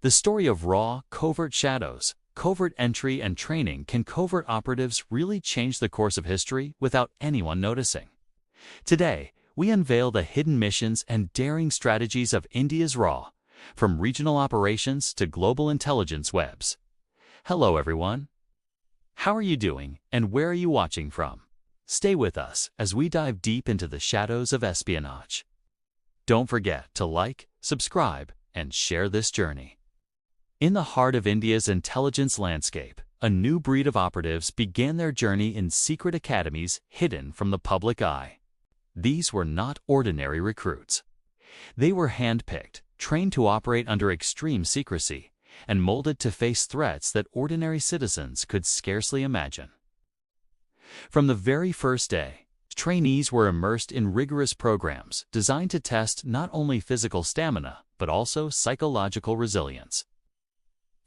The story of raw, covert shadows, covert entry and training. Can covert operatives really change the course of history without anyone noticing? Today, we unveil the hidden missions and daring strategies of India's RAW, from regional operations to global intelligence webs. Hello everyone. How are you doing and where are you watching from? Stay with us as we dive deep into the shadows of espionage. Don't forget to like, subscribe, and share this journey. In the heart of India's intelligence landscape, a new breed of operatives began their journey in secret academies hidden from the public eye. These were not ordinary recruits. They were handpicked, trained to operate under extreme secrecy, and molded to face threats that ordinary citizens could scarcely imagine. From the very first day, trainees were immersed in rigorous programs designed to test not only physical stamina, but also psychological resilience.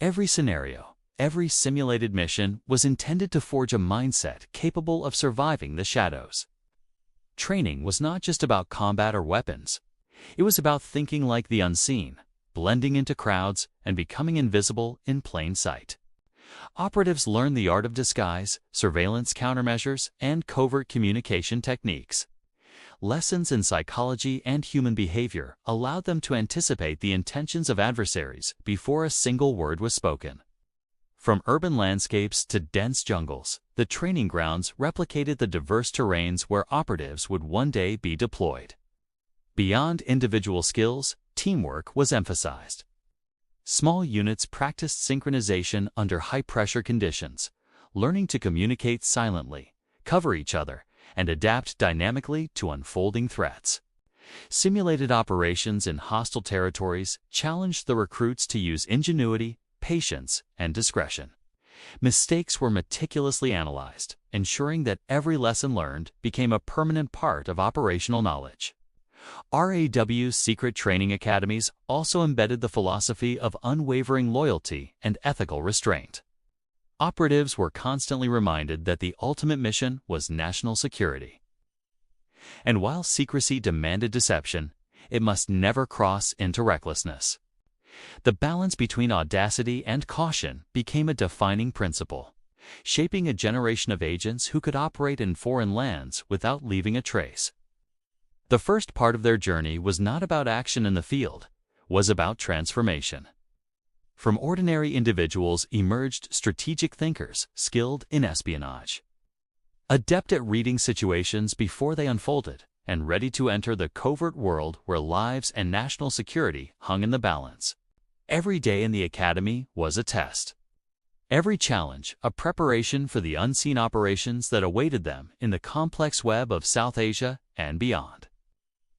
Every scenario, every simulated mission was intended to forge a mindset capable of surviving the shadows. Training was not just about combat or weapons. It was about thinking like the unseen, blending into crowds, and becoming invisible in plain sight. Operatives learned the art of disguise, surveillance countermeasures, and covert communication techniques. Lessons in psychology and human behavior allowed them to anticipate the intentions of adversaries before a single word was spoken. From urban landscapes to dense jungles, the training grounds replicated the diverse terrains where operatives would one day be deployed. Beyond individual skills, teamwork was emphasized. Small units practiced synchronization under high-pressure conditions, learning to communicate silently, cover each other, and adapt dynamically to unfolding threats. Simulated operations in hostile territories challenged the recruits to use ingenuity, patience, and discretion. Mistakes were meticulously analyzed, ensuring that every lesson learned became a permanent part of operational knowledge. RAW's secret training academies also embedded the philosophy of unwavering loyalty and ethical restraint. Operatives were constantly reminded that the ultimate mission was national security. And while secrecy demanded deception, it must never cross into recklessness. The balance between audacity and caution became a defining principle, shaping a generation of agents who could operate in foreign lands without leaving a trace. The first part of their journey was not about action in the field, was about transformation. From ordinary individuals emerged strategic thinkers skilled in espionage. Adept at reading situations before they unfolded, and ready to enter the covert world where lives and national security hung in the balance. Every day in the academy was a test. Every challenge, a preparation for the unseen operations that awaited them in the complex web of South Asia and beyond.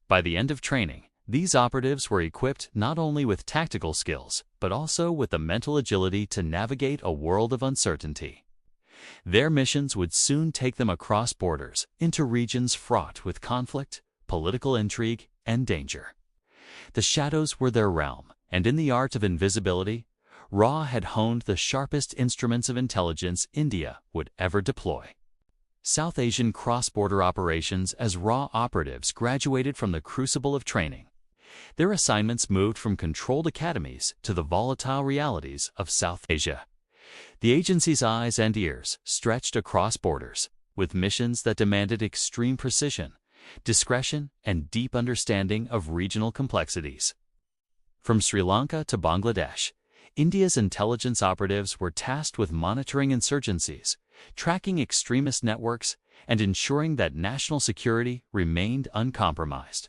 By the end of training, these operatives were equipped not only with tactical skills, but also with the mental agility to navigate a world of uncertainty. Their missions would soon take them across borders into regions fraught with conflict, political intrigue, and danger. The shadows were their realm, and in the art of invisibility, RAW had honed the sharpest instruments of intelligence India would ever deploy. South Asian cross-border operations as RAW operatives graduated from the crucible of training. Their assignments moved from controlled academies to the volatile realities of South Asia. The agency's eyes and ears stretched across borders, with missions that demanded extreme precision, discretion, and deep understanding of regional complexities. From Sri Lanka to Bangladesh, India's intelligence operatives were tasked with monitoring insurgencies, tracking extremist networks, and ensuring that national security remained uncompromised.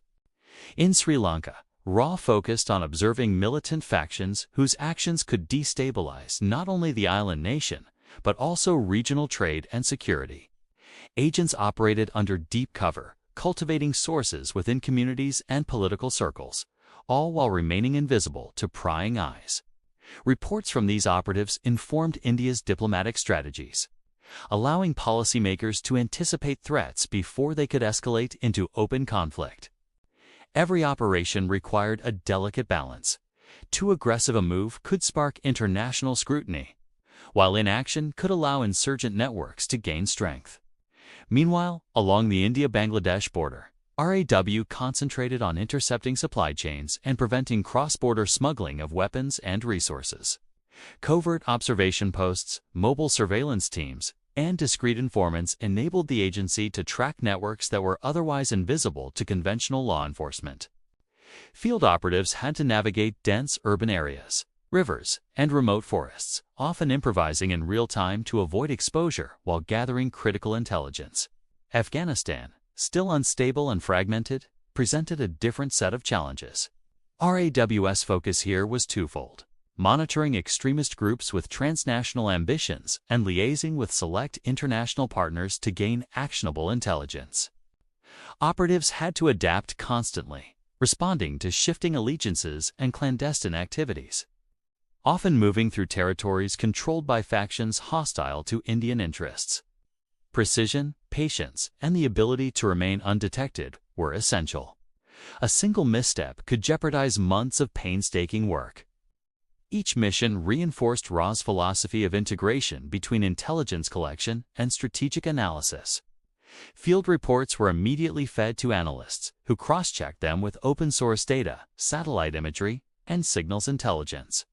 In Sri Lanka, RAW focused on observing militant factions whose actions could destabilize not only the island nation, but also regional trade and security. Agents operated under deep cover, cultivating sources within communities and political circles, all while remaining invisible to prying eyes. Reports from these operatives informed India's diplomatic strategies, allowing policymakers to anticipate threats before they could escalate into open conflict. Every operation required a delicate balance. Too aggressive a move could spark international scrutiny, while inaction could allow insurgent networks to gain strength. Meanwhile, along the India-Bangladesh border, RAW concentrated on intercepting supply chains and preventing cross-border smuggling of weapons and resources. Covert observation posts, mobile surveillance teams, and discreet informants enabled the agency to track networks that were otherwise invisible to conventional law enforcement. Field operatives had to navigate dense urban areas, rivers, and remote forests, often improvising in real time to avoid exposure while gathering critical intelligence. Afghanistan, still unstable and fragmented, presented a different set of challenges. RAW's focus here was twofold: monitoring extremist groups with transnational ambitions and liaising with select international partners to gain actionable intelligence. Operatives had to adapt constantly, responding to shifting allegiances and clandestine activities, often moving through territories controlled by factions hostile to Indian interests. Precision, patience, and the ability to remain undetected were essential. A single misstep could jeopardize months of painstaking work. Each mission reinforced RAW's philosophy of integration between intelligence collection and strategic analysis. Field reports were immediately fed to analysts, who cross-checked them with open-source data, satellite imagery, and signals intelligence.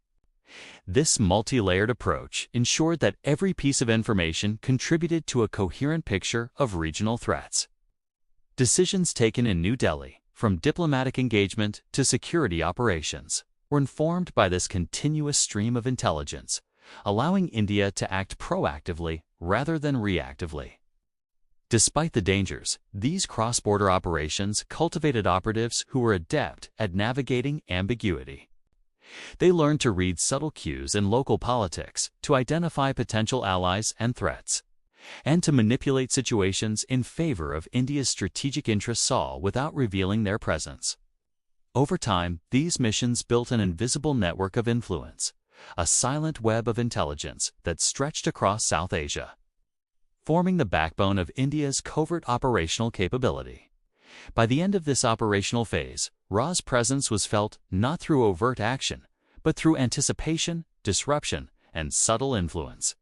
This multi-layered approach ensured that every piece of information contributed to a coherent picture of regional threats. Decisions taken in New Delhi, from diplomatic engagement to security operations, were informed by this continuous stream of intelligence, allowing India to act proactively rather than reactively. Despite the dangers, these cross-border operations cultivated operatives who were adept at navigating ambiguity. They learned to read subtle cues in local politics, to identify potential allies and threats, and to manipulate situations in favor of India's strategic interests all without revealing their presence. Over time, these missions built an invisible network of influence, a silent web of intelligence that stretched across South Asia, forming the backbone of India's covert operational capability. By the end of this operational phase, RAW's presence was felt not through overt action, but through anticipation, disruption, and subtle influence.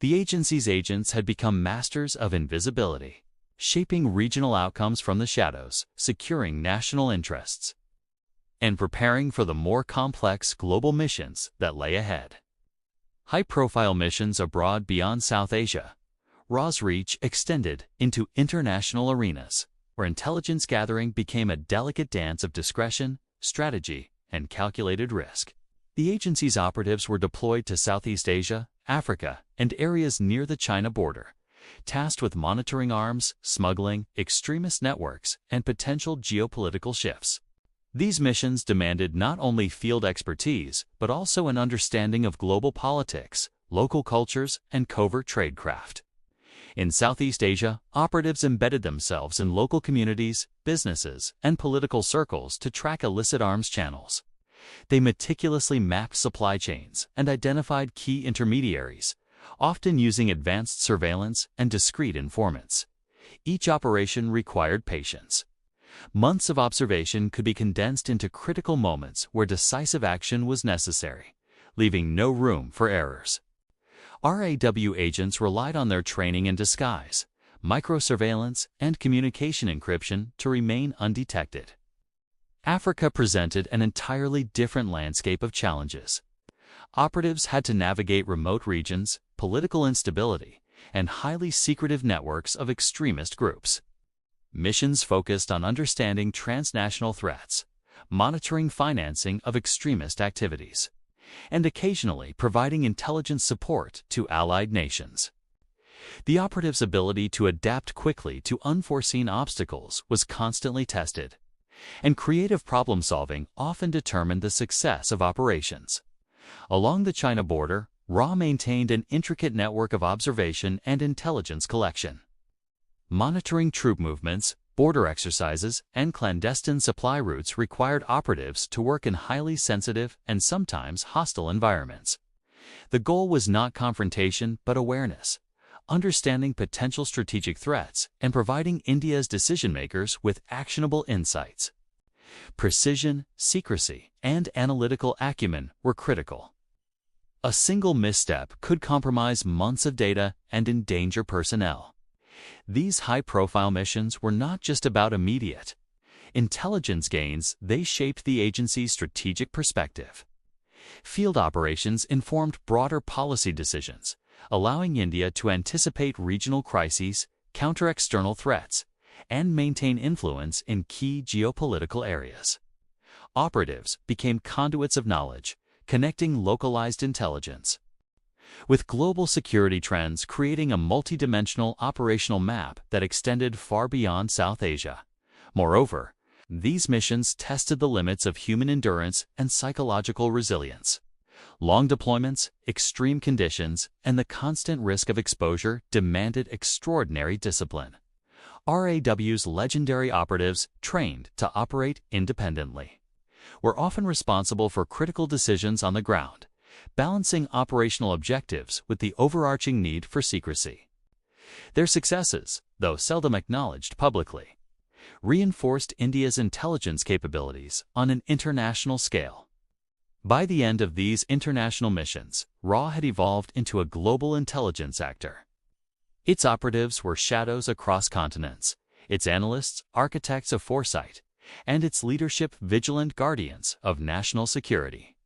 The agency's agents had become masters of invisibility, shaping regional outcomes from the shadows, securing national interests, and preparing for the more complex global missions that lay ahead. High-profile missions abroad beyond South Asia, RAW's reach extended into international arenas, where intelligence gathering became a delicate dance of discretion, strategy, and calculated risk. The agency's operatives were deployed to Southeast Asia, Africa, and areas near the China border, tasked with monitoring arms, smuggling, extremist networks, and potential geopolitical shifts. These missions demanded not only field expertise, but also an understanding of global politics, local cultures, and covert tradecraft. In Southeast Asia, operatives embedded themselves in local communities, businesses, and political circles to track illicit arms channels. They meticulously mapped supply chains and identified key intermediaries, often using advanced surveillance and discreet informants. Each operation required patience. Months of observation could be condensed into critical moments where decisive action was necessary, leaving no room for errors. RAW agents relied on their training in disguise, microsurveillance, and communication encryption to remain undetected. Africa presented an entirely different landscape of challenges. Operatives had to navigate remote regions, political instability, and highly secretive networks of extremist groups. Missions focused on understanding transnational threats, monitoring financing of extremist activities, and occasionally providing intelligence support to allied nations. The operative's ability to adapt quickly to unforeseen obstacles was constantly tested, and creative problem-solving often determined the success of operations. Along the China border, RAW maintained an intricate network of observation and intelligence collection. Monitoring troop movements, border exercises, and clandestine supply routes required operatives to work in highly sensitive and sometimes hostile environments. The goal was not confrontation but awareness, understanding potential strategic threats and providing India's decision-makers with actionable insights. Precision, secrecy, and analytical acumen were critical. A single misstep could compromise months of data and endanger personnel. These high-profile missions were not just about immediate intelligence gains, they shaped the agency's strategic perspective. Field operations informed broader policy decisions, allowing India to anticipate regional crises, counter external threats, and maintain influence in key geopolitical areas. Operatives became conduits of knowledge, connecting localized intelligence with global security trends, creating a multidimensional operational map that extended far beyond South Asia. Moreover, these missions tested the limits of human endurance and psychological resilience. Long deployments, extreme conditions, and the constant risk of exposure demanded extraordinary discipline. RAW's legendary operatives, trained to operate independently, were often responsible for critical decisions on the ground, balancing operational objectives with the overarching need for secrecy. Their successes, though seldom acknowledged publicly, reinforced India's intelligence capabilities on an international scale. By the end of these international missions, RAW had evolved into a global intelligence actor. Its operatives were shadows across continents, its analysts architects of foresight, and its leadership vigilant guardians of national security.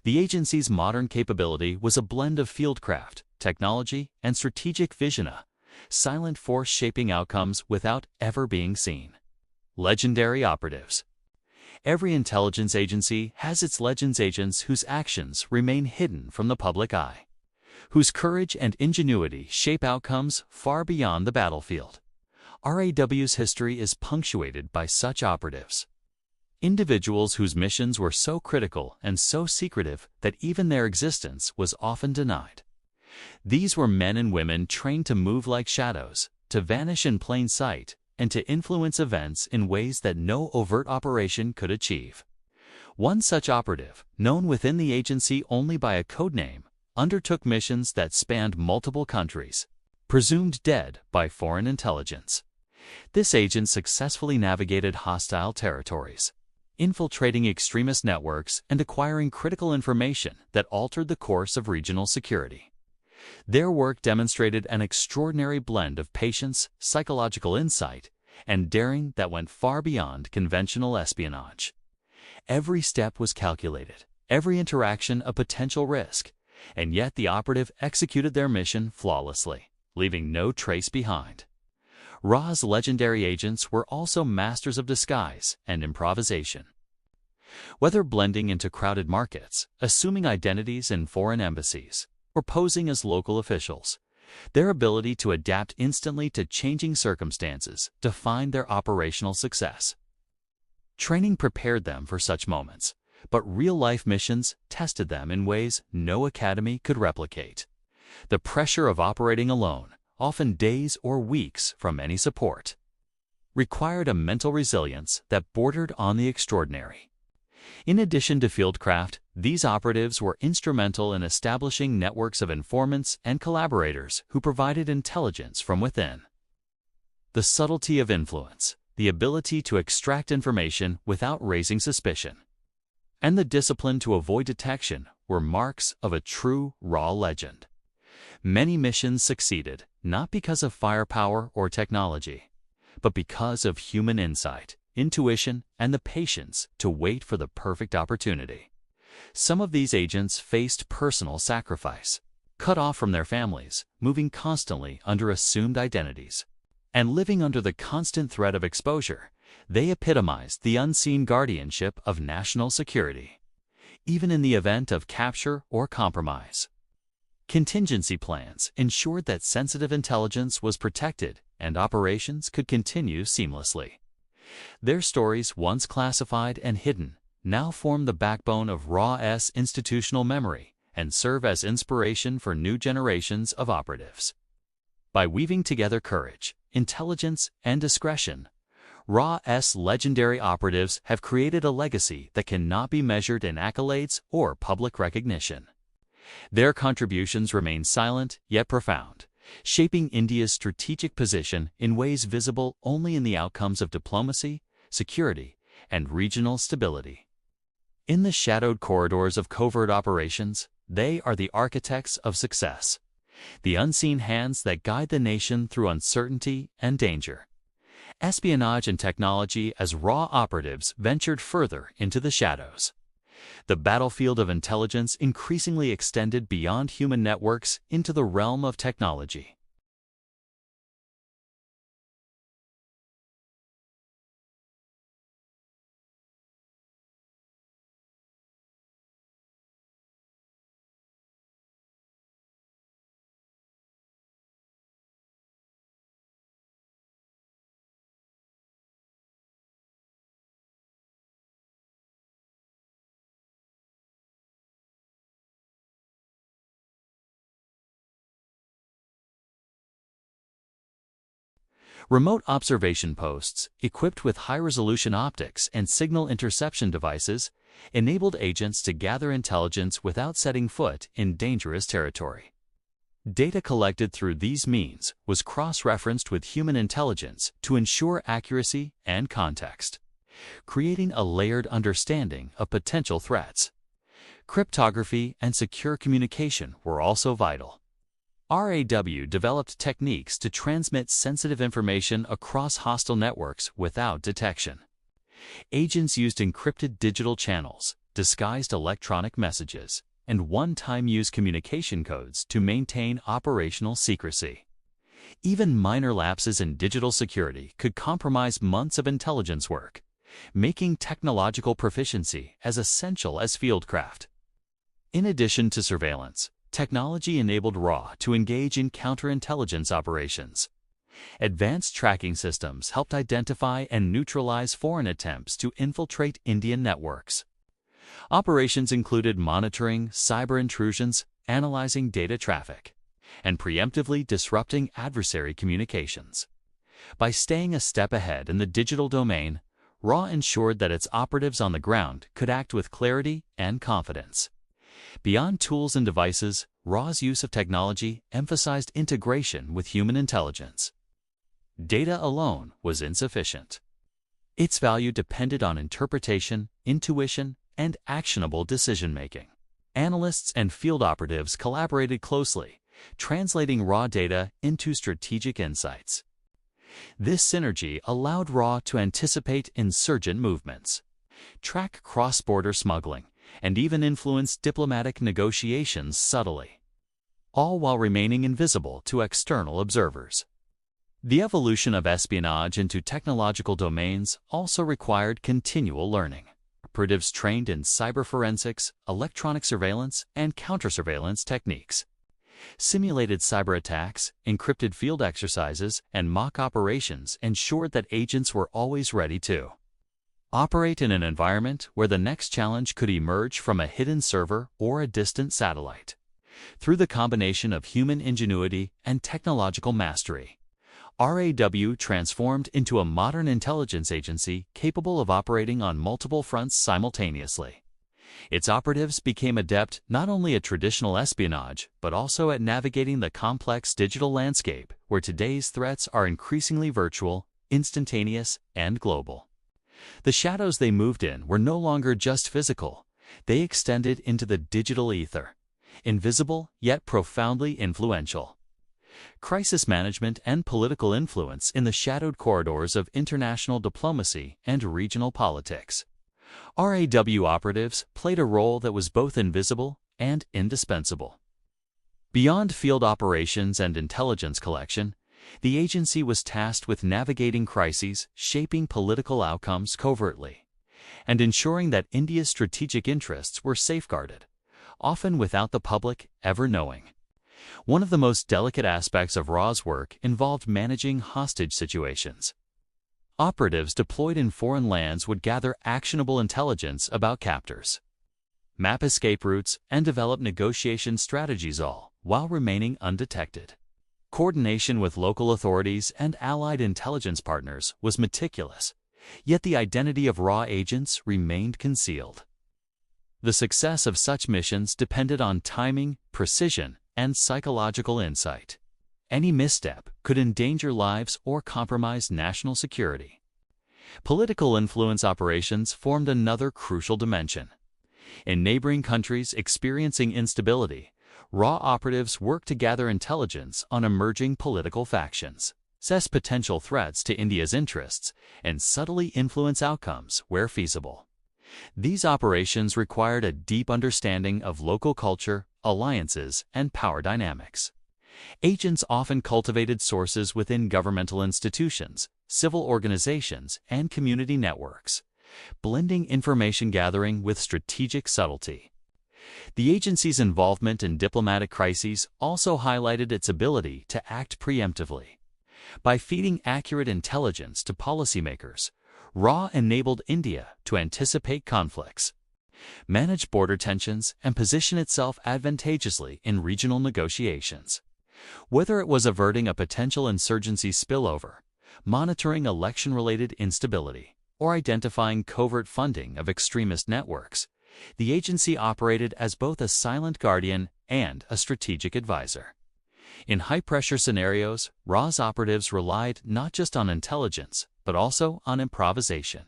The agency's modern capability was a blend of fieldcraft, technology, and strategic vision, a silent force shaping outcomes without ever being seen. Legendary operatives. Every intelligence agency has its legends agents whose actions remain hidden from the public eye, whose courage and ingenuity shape outcomes far beyond the battlefield. RAW's history is punctuated by such operatives. Individuals whose missions were so critical and so secretive that even their existence was often denied. These were men and women trained to move like shadows, to vanish in plain sight, and to influence events in ways that no overt operation could achieve. One such operative, known within the agency only by a code name, undertook missions that spanned multiple countries, presumed dead by foreign intelligence. This agent successfully navigated hostile territories, infiltrating extremist networks and acquiring critical information that altered the course of regional security. Their work demonstrated an extraordinary blend of patience, psychological insight, and daring that went far beyond conventional espionage. Every step was calculated, every interaction a potential risk, and yet the operative executed their mission flawlessly, leaving no trace behind. RAW's legendary agents were also masters of disguise and improvisation. Whether blending into crowded markets, assuming identities in foreign embassies, or posing as local officials, their ability to adapt instantly to changing circumstances defined their operational success. Training prepared them for such moments, but real-life missions tested them in ways no academy could replicate. The pressure of operating alone, often days or weeks from any support, required a mental resilience that bordered on the extraordinary. In addition to fieldcraft, these operatives were instrumental in establishing networks of informants and collaborators who provided intelligence from within. The subtlety of influence, the ability to extract information without raising suspicion, and the discipline to avoid detection were marks of a true RAW legend. Many missions succeeded not because of firepower or technology, but because of human insight, intuition, and the patience to wait for the perfect opportunity. Some of these agents faced personal sacrifice, cut off from their families, moving constantly under assumed identities, and living under the constant threat of exposure. They epitomized the unseen guardianship of national security, even in the event of capture or compromise. Contingency plans ensured that sensitive intelligence was protected and operations could continue seamlessly. Their stories, once classified and hidden, now form the backbone of RAW's institutional memory and serve as inspiration for new generations of operatives. By weaving together courage, intelligence, and discretion, RAW's legendary operatives have created a legacy that cannot be measured in accolades or public recognition. Their contributions remain silent yet profound, shaping India's strategic position in ways visible only in the outcomes of diplomacy, security, and regional stability. In the shadowed corridors of covert operations, they are the architects of success, the unseen hands that guide the nation through uncertainty and danger. Espionage and technology as raw operatives ventured further into the shadows. The battlefield of intelligence increasingly extended beyond human networks into the realm of technology. Remote observation posts, equipped with high-resolution optics and signal interception devices, enabled agents to gather intelligence without setting foot in dangerous territory. Data collected through these means was cross-referenced with human intelligence to ensure accuracy and context, creating a layered understanding of potential threats. Cryptography and secure communication were also vital. RAW developed techniques to transmit sensitive information across hostile networks without detection. Agents used encrypted digital channels, disguised electronic messages, and one-time-use communication codes to maintain operational secrecy. Even minor lapses in digital security could compromise months of intelligence work, making technological proficiency as essential as fieldcraft. In addition to surveillance, technology enabled RAW to engage in counterintelligence operations. Advanced tracking systems helped identify and neutralize foreign attempts to infiltrate Indian networks. Operations included monitoring cyber intrusions, analyzing data traffic, and preemptively disrupting adversary communications. By staying a step ahead in the digital domain, RAW ensured that its operatives on the ground could act with clarity and confidence. Beyond tools and devices, RAW's use of technology emphasized integration with human intelligence. Data alone was insufficient. Its value depended on interpretation, intuition, and actionable decision-making. Analysts and field operatives collaborated closely, translating raw data into strategic insights. This synergy allowed RAW to anticipate insurgent movements, track cross-border smuggling, and even influence diplomatic negotiations subtly, all while remaining invisible to external observers. The evolution of espionage into technological domains also required continual learning. Operatives trained in cyber forensics, electronic surveillance, and counter-surveillance techniques. Simulated cyber attacks, encrypted field exercises, and mock operations ensured that agents were always ready to operate in an environment where the next challenge could emerge from a hidden server or a distant satellite. Through the combination of human ingenuity and technological mastery, RAW transformed into a modern intelligence agency capable of operating on multiple fronts simultaneously. Its operatives became adept not only at traditional espionage, but also at navigating the complex digital landscape where today's threats are increasingly virtual, instantaneous, and global. The shadows they moved in were no longer just physical. They extended into the digital ether, invisible yet profoundly influential. Crisis management and political influence in the shadowed corridors of international diplomacy and regional politics. RAW operatives played a role that was both invisible and indispensable. Beyond field operations and intelligence collection, the agency was tasked with navigating crises, shaping political outcomes covertly, and ensuring that India's strategic interests were safeguarded, often without the public ever knowing. One of the most delicate aspects of RAW's work involved managing hostage situations. Operatives deployed in foreign lands would gather actionable intelligence about captors, map escape routes, and develop negotiation strategies, all while remaining undetected. Coordination with local authorities and allied intelligence partners was meticulous, yet the identity of RAW agents remained concealed. The success of such missions depended on timing, precision, and psychological insight. Any misstep could endanger lives or compromise national security. Political influence operations formed another crucial dimension. In neighboring countries experiencing instability, raw operatives work to gather intelligence on emerging political factions, assess potential threats to India's interests, and subtly influence outcomes where feasible. These operations required a deep understanding of local culture, alliances, and power dynamics. Agents often cultivated sources within governmental institutions, civil organizations, and community networks, blending information gathering with strategic subtlety. The agency's involvement in diplomatic crises also highlighted its ability to act preemptively. By feeding accurate intelligence to policymakers, RAW enabled India to anticipate conflicts, manage border tensions, and position itself advantageously in regional negotiations. Whether it was averting a potential insurgency spillover, monitoring election-related instability, or identifying covert funding of extremist networks, the agency operated as both a silent guardian and a strategic advisor. In high-pressure scenarios, RAW's operatives relied not just on intelligence, but also on improvisation.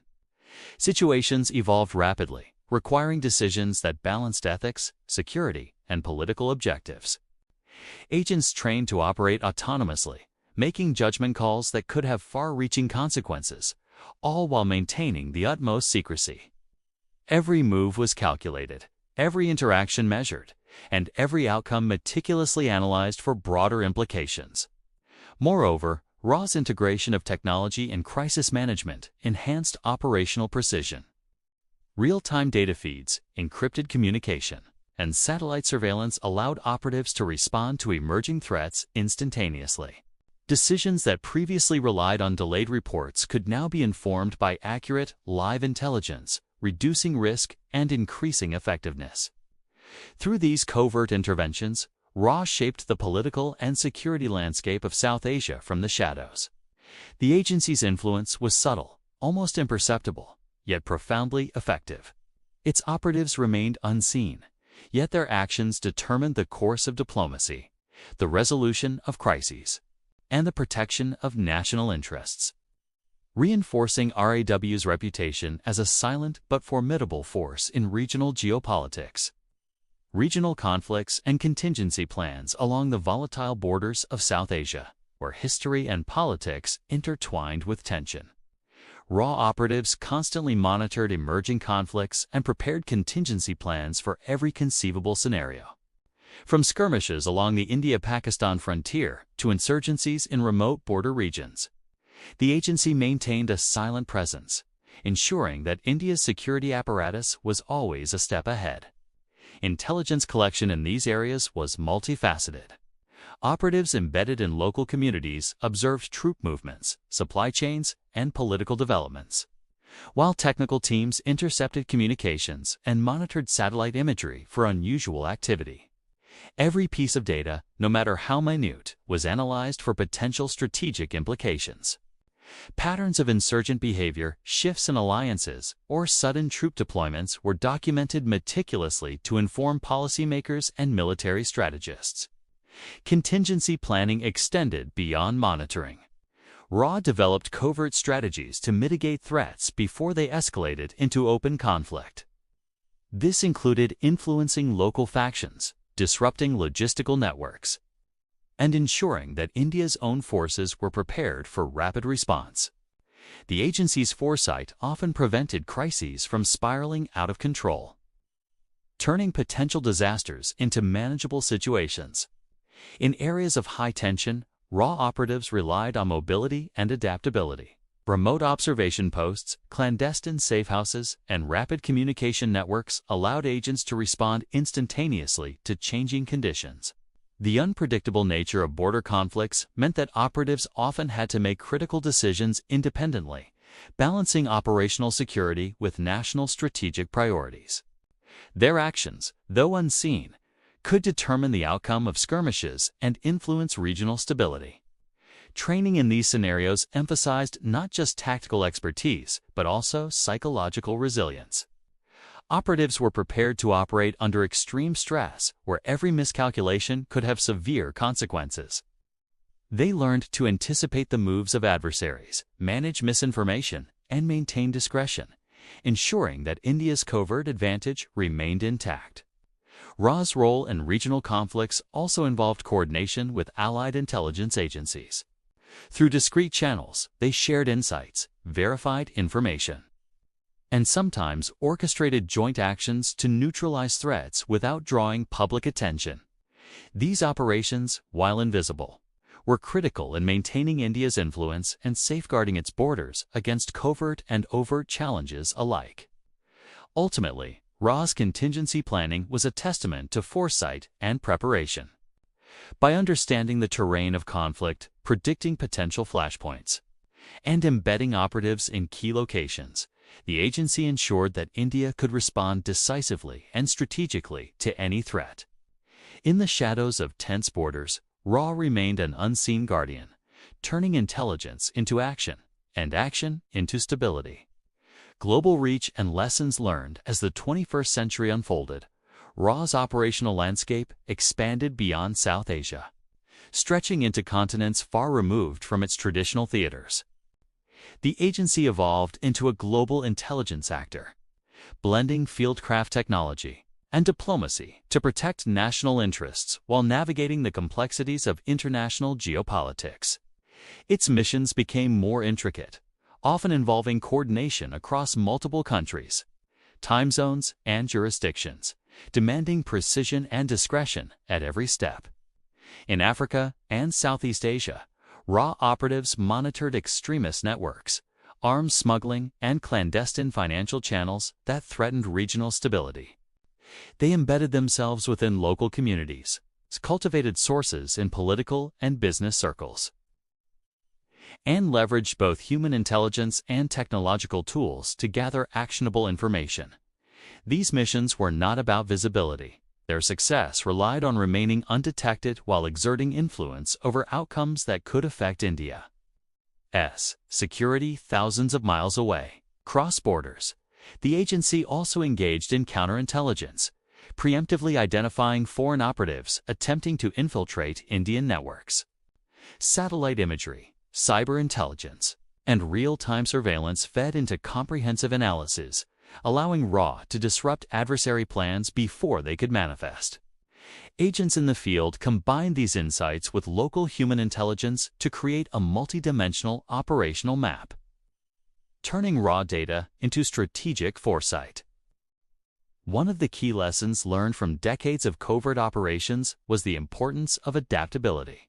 Situations evolved rapidly, requiring decisions that balanced ethics, security, and political objectives. Agents trained to operate autonomously, making judgment calls that could have far-reaching consequences, all while maintaining the utmost secrecy. Every move was calculated, every interaction measured, and every outcome meticulously analyzed for broader implications. Moreover, RAW's integration of technology and crisis management enhanced operational precision. Real-time data feeds, encrypted communication, and satellite surveillance allowed operatives to respond to emerging threats instantaneously. Decisions that previously relied on delayed reports could now be informed by accurate, live intelligence, reducing risk and increasing effectiveness. Through these covert interventions, RAW shaped the political and security landscape of South Asia from the shadows. The agency's influence was subtle, almost imperceptible, yet profoundly effective. Its operatives remained unseen, yet their actions determined the course of diplomacy, the resolution of crises, and the protection of national interests, reinforcing RAW's reputation as a silent but formidable force in regional geopolitics. Regional conflicts and contingency plans along the volatile borders of South Asia, where history and politics intertwined with tension. RAW operatives constantly monitored emerging conflicts and prepared contingency plans for every conceivable scenario. From skirmishes along the India-Pakistan frontier to insurgencies in remote border regions, the agency maintained a silent presence, ensuring that India's security apparatus was always a step ahead. Intelligence collection in these areas was multifaceted. Operatives embedded in local communities observed troop movements, supply chains, and political developments, while technical teams intercepted communications and monitored satellite imagery for unusual activity. Every piece of data, no matter how minute, was analyzed for potential strategic implications. Patterns of insurgent behavior, shifts in alliances, or sudden troop deployments were documented meticulously to inform policymakers and military strategists. Contingency planning extended beyond monitoring. RAW developed covert strategies to mitigate threats before they escalated into open conflict. This included influencing local factions, disrupting logistical networks, and ensuring that India's own forces were prepared for rapid response. The agency's foresight often prevented crises from spiraling out of control, turning potential disasters into manageable situations. In areas of high tension, RAW operatives relied on mobility and adaptability. Remote observation posts, clandestine safe houses, and rapid communication networks allowed agents to respond instantaneously to changing conditions. The unpredictable nature of border conflicts meant that operatives often had to make critical decisions independently, balancing operational security with national strategic priorities. Their actions, though unseen, could determine the outcome of skirmishes and influence regional stability. Training in these scenarios emphasized not just tactical expertise, but also psychological resilience. Operatives were prepared to operate under extreme stress, where every miscalculation could have severe consequences. They learned to anticipate the moves of adversaries, manage misinformation, and maintain discretion, ensuring that India's covert advantage remained intact. RA's role in regional conflicts also involved coordination with allied intelligence agencies. Through discrete channels, they shared insights, verified information, and sometimes orchestrated joint actions to neutralize threats without drawing public attention. These operations, while invisible, were critical in maintaining India's influence and safeguarding its borders against covert and overt challenges alike. Ultimately, RA's contingency planning was a testament to foresight and preparation. By understanding the terrain of conflict, predicting potential flashpoints, and embedding operatives in key locations, the agency ensured that India could respond decisively and strategically to any threat. In the shadows of tense borders, RA remained an unseen guardian, turning intelligence into action and action into stability. Global reach and lessons learned as the 21st century unfolded, RA's operational landscape expanded beyond South Asia, stretching into continents far removed from its traditional theaters. The agency evolved into a global intelligence actor, blending fieldcraft technology and diplomacy to protect national interests while navigating the complexities of international geopolitics. Its missions became more intricate, often involving coordination across multiple countries, time zones, and jurisdictions, demanding precision and discretion at every step. In Africa and Southeast Asia, RA operatives monitored extremist networks, arms smuggling, and clandestine financial channels that threatened regional stability. They embedded themselves within local communities, cultivated sources in political and business circles, and leveraged both human intelligence and technological tools to gather actionable information. These missions were not about visibility. Their success relied on remaining undetected while exerting influence over outcomes that could affect India's security thousands of miles away. Cross borders. The agency also engaged in counterintelligence, preemptively identifying foreign operatives attempting to infiltrate Indian networks. Satellite imagery, cyber intelligence, and real-time surveillance fed into comprehensive analysis, allowing RA to disrupt adversary plans before they could manifest. Agents in the field combined these insights with local human intelligence to create a multidimensional operational map, turning raw data into strategic foresight. One of the key lessons learned from decades of covert operations was the importance of adaptability.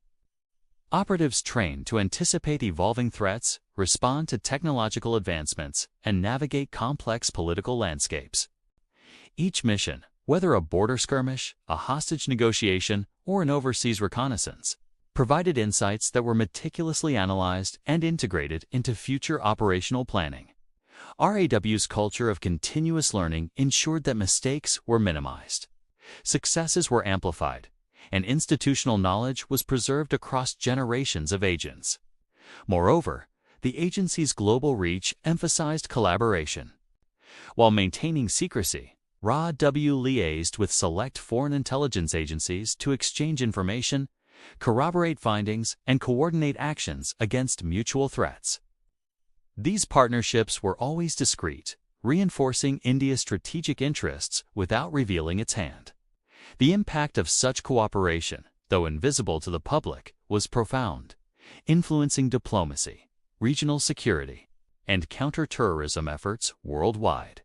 Operatives trained to anticipate evolving threats, respond to technological advancements, and navigate complex political landscapes. Each mission, whether a border skirmish, a hostage negotiation, or an overseas reconnaissance, provided insights that were meticulously analyzed and integrated into future operational planning. RAW's culture of continuous learning ensured that mistakes were minimized, successes were amplified, and institutional knowledge was preserved across generations of agents. Moreover, the agency's global reach emphasized collaboration. While maintaining secrecy, RAW liaised with select foreign intelligence agencies to exchange information, corroborate findings, and coordinate actions against mutual threats. These partnerships were always discreet, reinforcing India's strategic interests without revealing its hand. The impact of such cooperation, though invisible to the public, was profound, influencing diplomacy, regional security, and counter-terrorism efforts worldwide.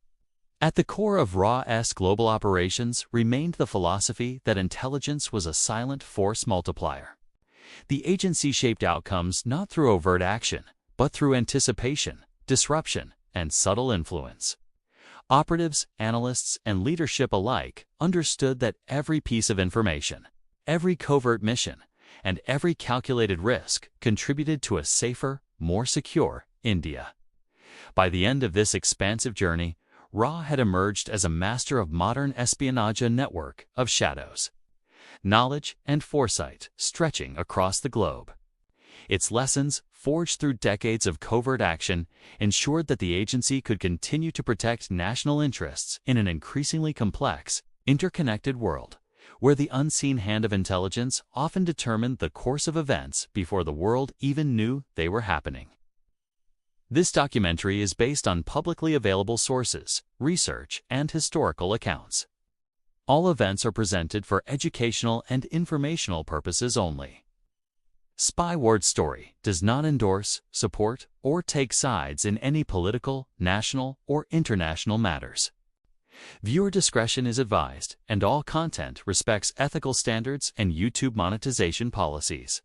At the core of RAW's global operations remained the philosophy that intelligence was a silent force multiplier. The agency shaped outcomes not through overt action, but through anticipation, disruption, and subtle influence. Operatives, analysts, and leadership alike understood that every piece of information, every covert mission, and every calculated risk contributed to a safer, more secure India. By the end of this expansive journey, RA had emerged as a master of modern espionage, a network of shadows, knowledge, and foresight stretching across the globe. Its lessons, forged through decades of covert action, ensured that the agency could continue to protect national interests in an increasingly complex, interconnected world, where the unseen hand of intelligence often determined the course of events before the world even knew they were happening. This documentary is based on publicly available sources, research, and historical accounts. All events are presented for educational and informational purposes only. Spyward Story does not endorse, support, or take sides in any political, national, or international matters. Viewer discretion is advised, and all content respects ethical standards and YouTube monetization policies.